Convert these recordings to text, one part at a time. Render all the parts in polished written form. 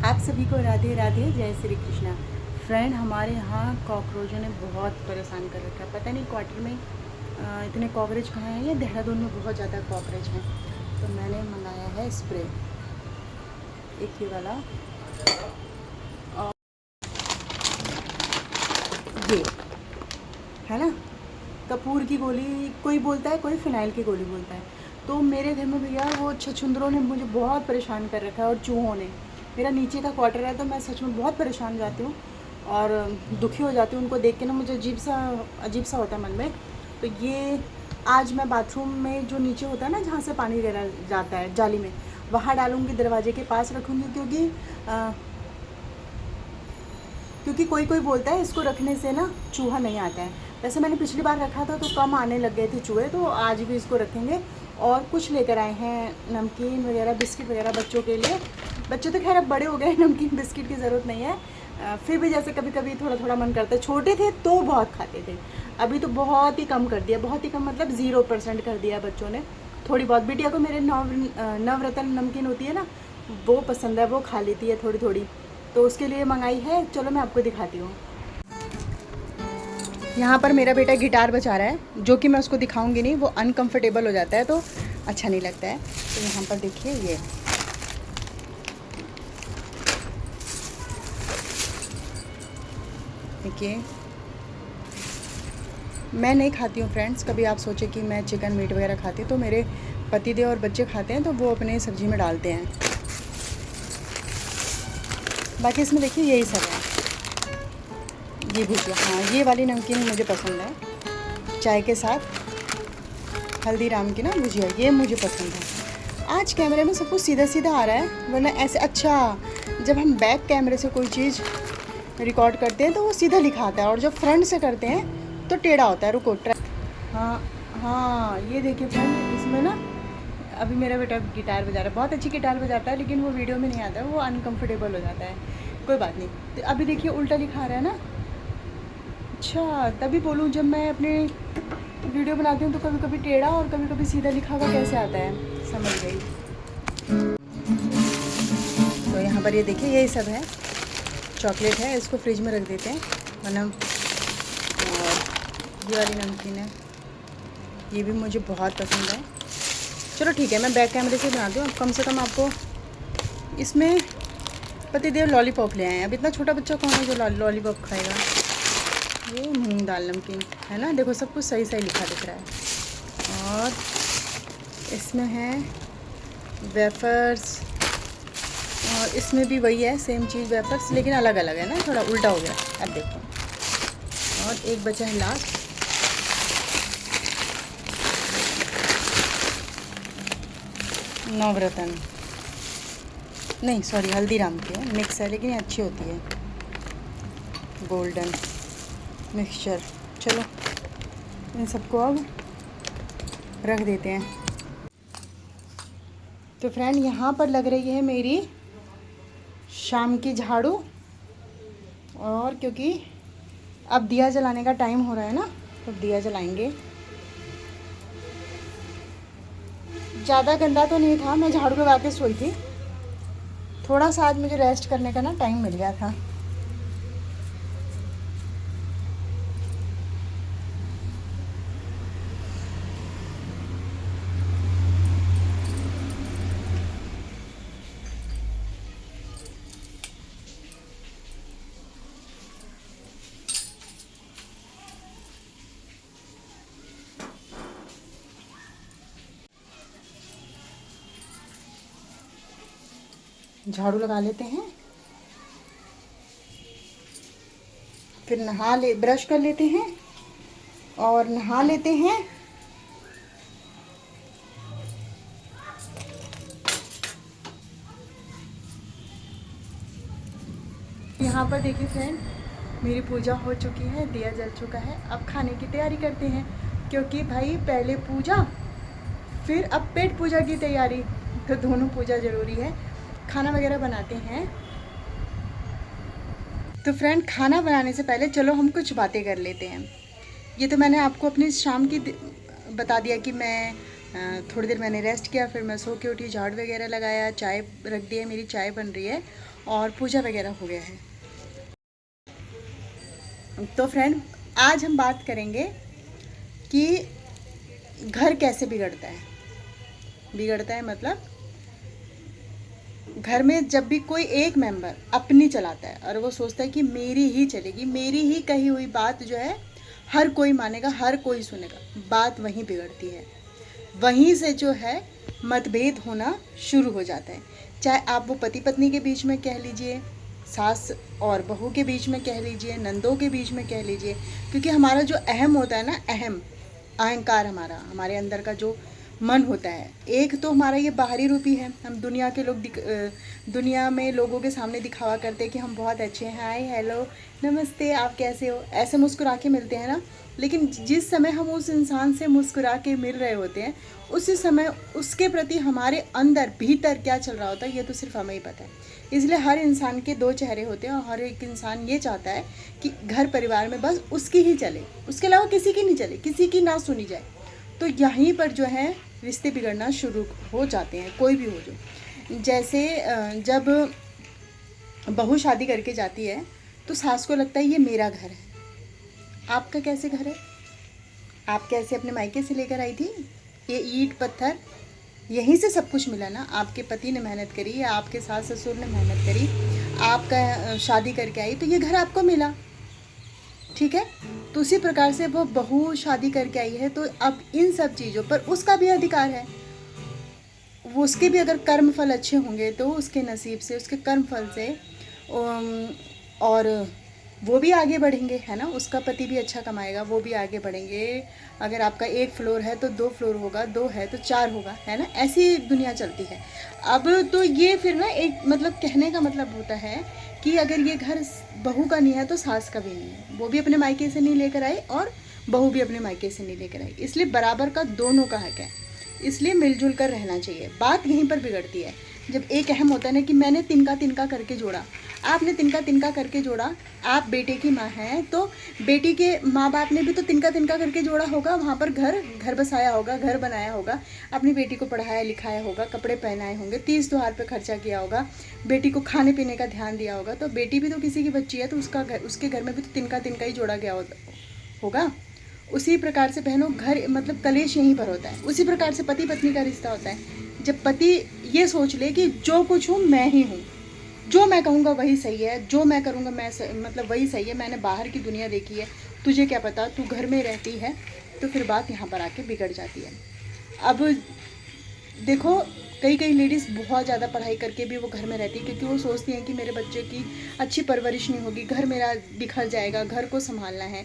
आप सभी को राधे राधे, जय श्री कृष्णा। फ्रेंड, हमारे यहाँ कॉकरोचों ने बहुत परेशान कर रखा है। पता नहीं क्वार्टर में इतने कॉकरोच कहाँ हैं, या देहरादून में बहुत ज़्यादा कॉकरोच हैं। तो मैंने मंगाया है स्प्रे, एक ही वाला, और ये है ना, कपूर की गोली कोई बोलता है, कोई फिनाइल की गोली बोलता है। तो मेरे घर में भैया वो छछुंदरों ने मुझे बहुत परेशान कर रखा है, और चूहों ने। मेरा नीचे का क्वार्टर है, तो मैं सच में बहुत परेशान जाती हूँ और दुखी हो जाती हूँ उनको देख के ना। मुझे अजीब सा होता है मन में। तो ये आज मैं बाथरूम में जो नीचे होता है ना, जहाँ से पानी जाता है जाली में, वहाँ डालूँगी, दरवाजे के पास रखूँगी। क्योंकि कोई कोई बोलता है इसको रखने से ना चूहा नहीं आता है। वैसे मैंने पिछली बार रखा था तो कम आने लग गए थे चूहे, तो आज भी इसको रखेंगे। और कुछ लेकर आए हैं, नमकीन वगैरह, बिस्किट वगैरह बच्चों के लिए। बच्चे तो खैर अब बड़े हो गए, नमकीन बिस्किट की ज़रूरत नहीं है। फिर भी जैसे कभी कभी थोड़ा थोड़ा मन करता है। छोटे थे तो बहुत खाते थे, अभी तो बहुत ही कम कर दिया। बहुत ही कम मतलब 0% कर दिया बच्चों ने। थोड़ी बहुत बिटिया को मेरे नवरत्न नमकीन होती है ना, वो पसंद है, वो खा लेती है थोड़ी थोड़ी। तो उसके लिए मंगाई है। चलो मैं आपको दिखाती हूँ। यहाँ पर मेरा बेटा गिटार बजा रहा है, जो कि मैं उसको दिखाऊंगी नहीं, वो अनकंफर्टेबल हो जाता है, तो अच्छा नहीं लगता है। तो यहाँ पर देखिए, ये देखिए, मैं नहीं खाती हूँ फ्रेंड्स। कभी आप सोचे कि मैं चिकन मीट वगैरह खाती हूँ, तो मेरे पतिदेव और बच्चे खाते हैं, तो वो अपने सब्ज़ी में डालते हैं। बाकी इसमें देखिए यही सब है। ये भुजिया, हाँ, ये वाली नमकीन मुझे पसंद है, चाय के साथ हल्दीराम की ना भुजिया, ये मुझे पसंद है। आज कैमरे में सब कुछ सीधा सीधा आ रहा है, वरना ऐसे। अच्छा, जब हम बैक कैमरे से कोई चीज़ रिकॉर्ड करते हैं तो वो सीधा लिखाता है, और जब फ्रंट से करते हैं तो टेढ़ा होता है। रुको, हाँ हाँ, ये देखिए फ्रेंड, इसमें ना अभी मेरा बेटा गिटार बजा रहा है। बहुत अच्छी गिटार बजाता है, लेकिन वो वीडियो में नहीं आता है, वो अनकंफर्टेबल हो जाता है। कोई बात नहीं। तो अभी देखिए उल्टा लिखा रहा है ना। अच्छा, तभी बोलूँ, जब मैं अपने वीडियो बनाती हूँ तो कभी कभी टेढ़ा और कभी कभी सीधा लिखा हुआ कैसे आता है, समझ गई। तो यहाँ पर ये देखिए, यही सब है। चॉकलेट है, इसको फ्रिज में रख देते हैं वरना। और ये वाली नमकीन है, ये भी मुझे बहुत पसंद है। चलो ठीक है, मैं बैक कैमरे से बनाती हूँ। कम से कम आपको इसमें पतिदेव लॉलीपॉप ले आए हैं। अब इतना छोटा बच्चा कौन है जो लॉलीपॉप खाएगा। ये मूंग दाल नमकीन है ना, देखो सब कुछ सही सही लिखा दिख रहा है। और इसमें है वेफर्स, और इसमें भी वही है, सेम चीज़, वेफर्स, लेकिन अलग अलग है ना, थोड़ा उल्टा हो गया। अब देखो, और एक बचा है लास्ट, नवरत्न, नहीं सॉरी, हल्दीराम की है, मिक्स है, लेकिन ये अच्छी होती है, गोल्डन मिक्सचर। चलो इन सबको अब रख देते हैं। तो फ्रेंड, यहाँ पर लग रही है मेरी शाम की झाड़ू, और क्योंकि अब दिया जलाने का टाइम हो रहा है ना, तो दिया जलाएंगे। ज़्यादा गंदा तो नहीं था, मैं झाड़ू लगा के सोई थी। थोड़ा सा आज मुझे रेस्ट करने का ना टाइम मिल गया था। झाड़ू लगा लेते हैं, फिर ब्रश कर लेते हैं और नहा लेते हैं। यहाँ पर देखिए फ्रेंड, मेरी पूजा हो चुकी है, दिया जल चुका है। अब खाने की तैयारी करते हैं, क्योंकि भाई पहले पूजा, फिर अब पेट पूजा की तैयारी, तो दोनों पूजा ज़रूरी है। खाना वगैरह बनाते हैं। तो फ्रेंड, खाना बनाने से पहले चलो हम कुछ बातें कर लेते हैं। ये तो मैंने आपको अपनी शाम की बता दिया कि मैं थोड़ी देर मैंने रेस्ट किया, फिर मैं सो के उठी, झाड़ू वगैरह लगाया, चाय रख दी है, मेरी चाय बन रही है और पूजा वगैरह हो गया है। तो फ्रेंड, आज हम बात करेंगे कि घर कैसे बिगड़ता है। बिगड़ता है मतलब घर में जब भी कोई एक मेंबर अपनी चलाता है और वो सोचता है कि मेरी ही चलेगी, मेरी ही कही हुई बात जो है हर कोई मानेगा, हर कोई सुनेगा, बात वहीं बिगड़ती है। वहीं से जो है मतभेद होना शुरू हो जाता है। चाहे आप वो पति पत्नी के बीच में कह लीजिए, सास और बहू के बीच में कह लीजिए, नंदों के बीच में कह लीजिए, क्योंकि हमारा जो अहम होता है ना, अहंकार हमारे अंदर का जो मन होता है, एक तो हमारा ये बाहरी रूपी है। हम दुनिया के लोग दुनिया में लोगों के सामने दिखावा करते हैं कि हम बहुत अच्छे हैं, हाय हेलो नमस्ते आप कैसे हो, ऐसे मुस्कुरा के मिलते हैं ना। लेकिन जिस समय हम उस इंसान से मुस्कुरा के मिल रहे होते हैं, उसी समय उसके प्रति हमारे अंदर भीतर क्या चल रहा होता है ये तो सिर्फ हमें ही पता है। इसलिए हर इंसान के दो चेहरे होते हैं और हर एक इंसान ये चाहता है कि घर परिवार में बस उसकी ही चले, उसके अलावा किसी की नहीं चले, किसी की ना सुनी जाए। तो यहीं पर जो है रिश्ते बिगड़ना शुरू हो जाते हैं, कोई भी हो जो। जैसे जब बहू शादी करके जाती है तो सास को लगता है ये मेरा घर है। आपका कैसे घर है? आप कैसे अपने मायके से लेकर आई थी? ये ईंट पत्थर यहीं से सब कुछ मिला ना। आपके पति ने मेहनत करी या आपके सास ससुर ने मेहनत करी, आपका शादी करके आई तो ये घर आपको मिला, ठीक है। तो उसी प्रकार से वो बहू शादी करके आई है तो अब इन सब चीज़ों पर उसका भी अधिकार है। वो उसके भी अगर कर्म फल अच्छे होंगे तो उसके नसीब से, उसके कर्म फल से और वो भी आगे बढ़ेंगे, है ना। उसका पति भी अच्छा कमाएगा, वो भी आगे बढ़ेंगे। अगर आपका एक फ्लोर है तो 2 फ्लोर होगा, 2 है तो 4 होगा, है ना। ऐसी दुनिया चलती है। अब तो ये फिर ना एक मतलब कहने का मतलब होता है कि अगर ये घर बहू का नहीं है तो सास का भी नहीं है। वो भी अपने मायके से नहीं लेकर आई और बहू भी अपने मायके से नहीं लेकर आई, इसलिए बराबर का दोनों का हक है। इसलिए मिलजुल कर रहना चाहिए। बात यहीं पर बिगड़ती है जब एक अहम होता है ना कि मैंने तिनका तिनका करके जोड़ा, आपने तिनका तिनका करके जोड़ा। आप बेटे की माँ हैं तो बेटी के माँ बाप ने भी तो तिनका तिनका करके जोड़ा होगा, वहाँ पर घर बसाया होगा, घर बनाया होगा, अपनी बेटी को पढ़ाया लिखाया होगा, कपड़े पहनाए होंगे, 30 त्योहार पे खर्चा किया होगा, बेटी को खाने पीने का ध्यान दिया होगा। तो बेटी भी तो किसी की बच्ची है तो उसके घर में भी तो तिनका तिनका ही जोड़ा गया होगा। उसी प्रकार से बहनों घर मतलब कलेश यहीं पर होता है। उसी प्रकार से पति पत्नी का रिश्ता होता है। जब पति ये सोच ले कि जो कुछ हूँ मैं ही हूँ, जो मैं कहूँगा वही सही है, जो मैं करूँगा मतलब वही सही है, मैंने बाहर की दुनिया देखी है, तुझे क्या पता, तू घर में रहती है, तो फिर बात यहाँ पर आके बिगड़ जाती है। अब देखो कई लेडीज़ बहुत ज़्यादा पढ़ाई करके भी वो घर में रहती है क्योंकि वो सोचती हैं कि मेरे बच्चे की अच्छी परवरिश नहीं होगी, घर मेरा बिखर जाएगा, घर को संभालना है।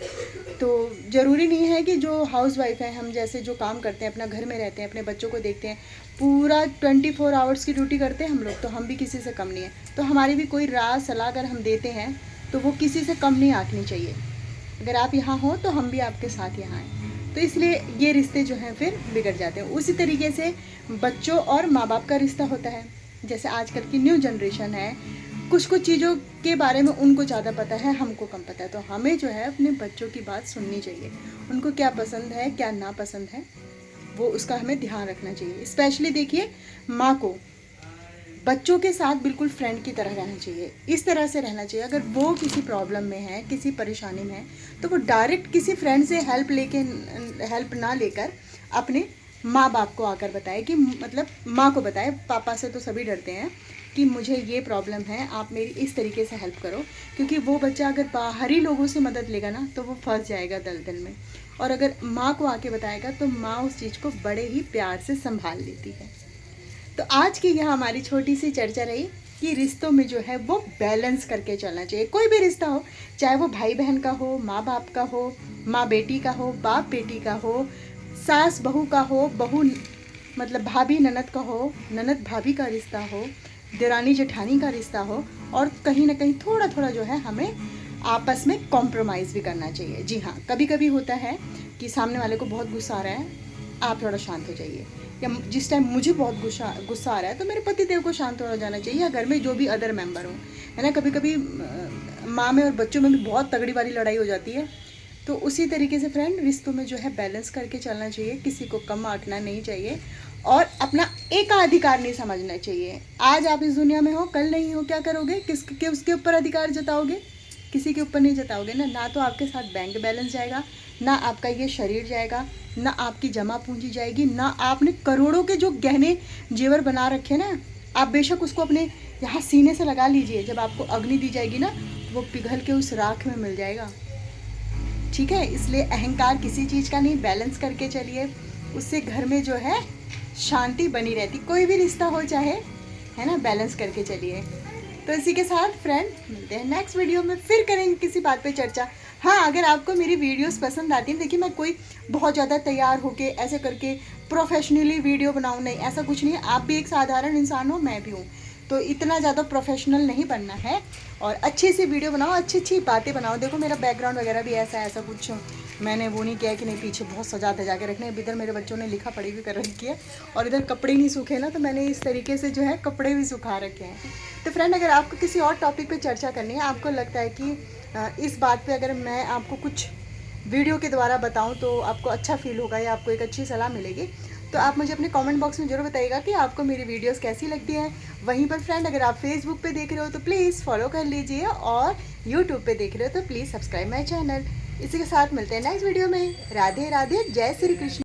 तो ज़रूरी नहीं है कि जो हाउसवाइफ है, हम जैसे जो काम करते हैं, अपना घर में रहते हैं, अपने बच्चों को देखते हैं, पूरा 24 आवर्स की ड्यूटी करते हैं हम लोग, तो हम भी किसी से कम नहीं है। तो हमारी भी कोई राय सलाह अगर हम देते हैं तो वो किसी से कम नहीं आंकनी चाहिए। अगर आप यहाँ हो तो हम भी आपके साथ यहाँ हैं। तो इसलिए ये रिश्ते जो हैं फिर बिगड़ जाते हैं। उसी तरीके से बच्चों और माँ बाप का रिश्ता होता है। जैसे आजकल की न्यू जनरेशन है, कुछ चीज़ों के बारे में उनको ज़्यादा पता है, हमको कम पता है। तो हमें जो है अपने बच्चों की बात सुननी चाहिए। उनको क्या पसंद है, क्या नापसंद है, वो उसका हमें ध्यान रखना चाहिए। स्पेशली देखिए, माँ को बच्चों के साथ बिल्कुल फ्रेंड की तरह रहना चाहिए। इस तरह से रहना चाहिए, अगर वो किसी प्रॉब्लम में है, किसी परेशानी में है, तो वो डायरेक्ट किसी फ्रेंड से हेल्प ना लेकर अपने माँ बाप को आकर बताए कि मतलब माँ को बताए। पापा से तो सभी डरते हैं कि मुझे ये प्रॉब्लम है, आप मेरी इस तरीके से हेल्प करो, क्योंकि वो बच्चा अगर बाहरी लोगों से मदद लेगा ना तो वो फंस जाएगा दलदल में। और अगर माँ को आके बताएगा तो माँ उस चीज़ को बड़े ही प्यार से संभाल लेती है। तो आज की यह हमारी छोटी सी चर्चा रही कि रिश्तों में जो है वो बैलेंस करके चलना चाहिए। कोई भी रिश्ता हो, चाहे वो भाई बहन का हो, माँ बाप का हो, माँ बेटी का हो, बाप बेटी का हो, सास बहू का हो, बहू मतलब भाभी ननद का हो, ननद भाभी का रिश्ता हो, देरानी जेठानी का रिश्ता हो, और कहीं ना कहीं थोड़ा थोड़ा जो है हमें आपस में कॉम्प्रोमाइज़ भी करना चाहिए। जी हाँ, कभी कभी होता है कि सामने वाले को बहुत गुस्सा आ रहा है, आप थोड़ा शांत हो जाइए, या जिस टाइम मुझे बहुत गुस्सा आ रहा है तो मेरे पति देव को शांत हो जाना चाहिए, या घर में जो भी अदर मेंबर हो, है ना। कभी कभी माँ में और बच्चों में भी बहुत तगड़ी वाली लड़ाई हो जाती है, तो उसी तरीके से फ्रेंड रिश्तों में जो है बैलेंस करके चलना चाहिए, किसी को कम आंकना नहीं चाहिए और अपना एकाधिकार नहीं समझना चाहिए। आज आप इस दुनिया में हो, कल नहीं हो, क्या करोगे? किसके उसके ऊपर अधिकार जताओगे? किसी के ऊपर नहीं जताओगे ना। ना तो आपके साथ बैंक बैलेंस जाएगा, ना आपका ये शरीर जाएगा, ना आपकी जमा पूंजी जाएगी, ना आपने करोड़ों के जो गहने जेवर बना रखे ना, आप बेशक उसको अपने यहाँ सीने से लगा लीजिए, जब आपको अग्नि दी जाएगी ना वो पिघल के उस राख में मिल जाएगा। ठीक है, इसलिए अहंकार किसी चीज़ का नहीं, बैलेंस करके चलिए, उससे घर में जो है शांति बनी रहती। कोई भी रिश्ता हो चाहे, है ना, बैलेंस करके चलिए। तो इसी के साथ फ्रेंड मिलते हैं नेक्स्ट वीडियो में, फिर करेंगे किसी बात पे चर्चा। हाँ, अगर आपको मेरी वीडियोस पसंद आती हैं, देखिए मैं कोई बहुत ज़्यादा तैयार होके ऐसे करके प्रोफेशनली वीडियो बनाऊँ, नहीं, ऐसा कुछ नहीं है। आप भी एक साधारण इंसान हो, मैं भी हूँ, तो इतना ज़्यादा प्रोफेशनल नहीं बनना है और अच्छी सी वीडियो बनाओ, अच्छी अच्छी बातें बनाओ। देखो मेरा बैकग्राउंड वगैरह भी ऐसा कुछ मैंने वो नहीं किया है कि नहीं पीछे बहुत सजा धजा के रखने। इधर मेरे बच्चों ने लिखा पढ़ी भी कर रखी है और इधर कपड़े नहीं सूखे ना, तो मैंने इस तरीके से जो है कपड़े भी सुखा रखे हैं। तो फ्रेंड, अगर आपको किसी और टॉपिक पे चर्चा करनी है, आपको लगता है कि इस बात पे अगर मैं आपको कुछ वीडियो के द्वारा बताऊं तो आपको अच्छा फील होगा या आपको एक अच्छी सलाह मिलेगी, तो आप मुझे अपने कमेंट बॉक्स में ज़रूर बताइएगा कि आपको मेरी वीडियोस कैसी लगती हैं। वहीं पर फ्रेंड, अगर आप फेसबुक पे देख रहे हो तो प्लीज़ फॉलो कर लीजिए और यूट्यूब पे देख रहे हो तो प्लीज़ सब्सक्राइब माई चैनल। इसी के साथ मिलते हैं नेक्स्ट वीडियो में। राधे राधे, जय श्री कृष्ण।